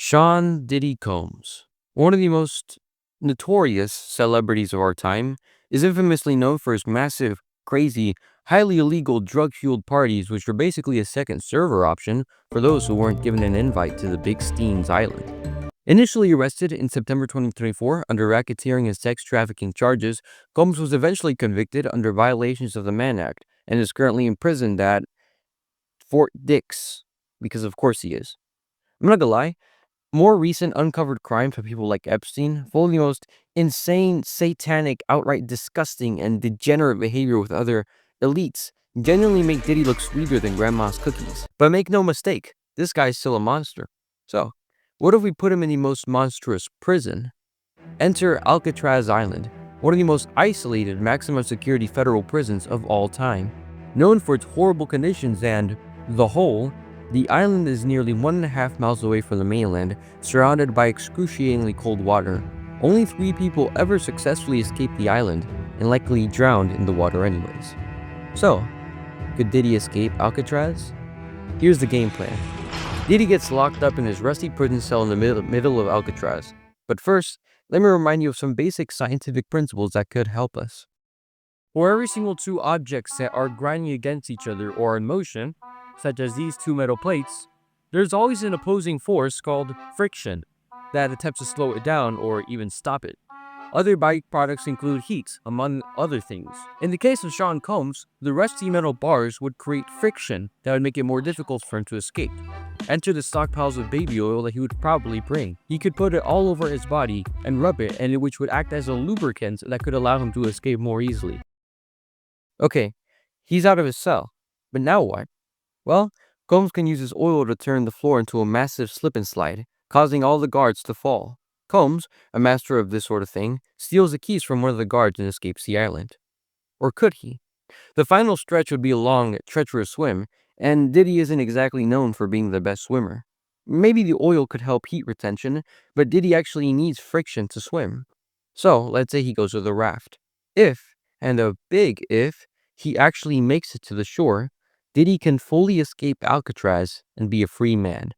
Sean Diddy Combs, one of the most notorious celebrities of our time, is infamously known for his massive, crazy, highly illegal drug-fueled parties, which were basically a second server option for those who weren't given an invite to the Big Steam's island. Initially arrested in September 2024 under racketeering and sex trafficking charges, Combs was eventually convicted under violations of the Mann Act and is currently imprisoned at Fort Dix, because of course he is. I'm not gonna lie, more recent uncovered crimes by people like Epstein, full of the most insane, satanic, outright disgusting, and degenerate behavior with other elites, genuinely make Diddy look sweeter than grandma's cookies. But make no mistake, this guy's still a monster. So, what if we put him in the most monstrous prison? Enter Alcatraz Island, one of the most isolated maximum security federal prisons of all time. Known for its horrible conditions and the hole, the island is nearly 1.5 miles away from the mainland, surrounded by excruciatingly cold water. Only 3 people ever successfully escaped the island, and likely drowned in the water anyways. So, could Diddy escape Alcatraz? Here's the game plan. Diddy gets locked up in his rusty prison cell in the middle of Alcatraz. But first, let me remind you of some basic scientific principles that could help us. For every single 2 objects that are grinding against each other or are in motion, such as these 2 metal plates, there's always an opposing force called friction that attempts to slow it down or even stop it. Other byproducts include heat, among other things. In the case of Sean Combs, the rusty metal bars would create friction that would make it more difficult for him to escape. Enter the stockpiles of baby oil that he would probably bring. He could put it all over his body and rub it, and which would act as a lubricant that could allow him to escape more easily. Okay, he's out of his cell, but now what? Well, Combs can use his oil to turn the floor into a massive slip and slide, causing all the guards to fall. Combs, a master of this sort of thing, steals the keys from one of the guards and escapes the island. Or could he? The final stretch would be a long, treacherous swim, and Diddy isn't exactly known for being the best swimmer. Maybe the oil could help heat retention, but Diddy actually needs friction to swim. So, let's say he goes with a raft. If, and a big if, he actually makes it to the shore, Diddy can fully escape Alcatraz and be a free man.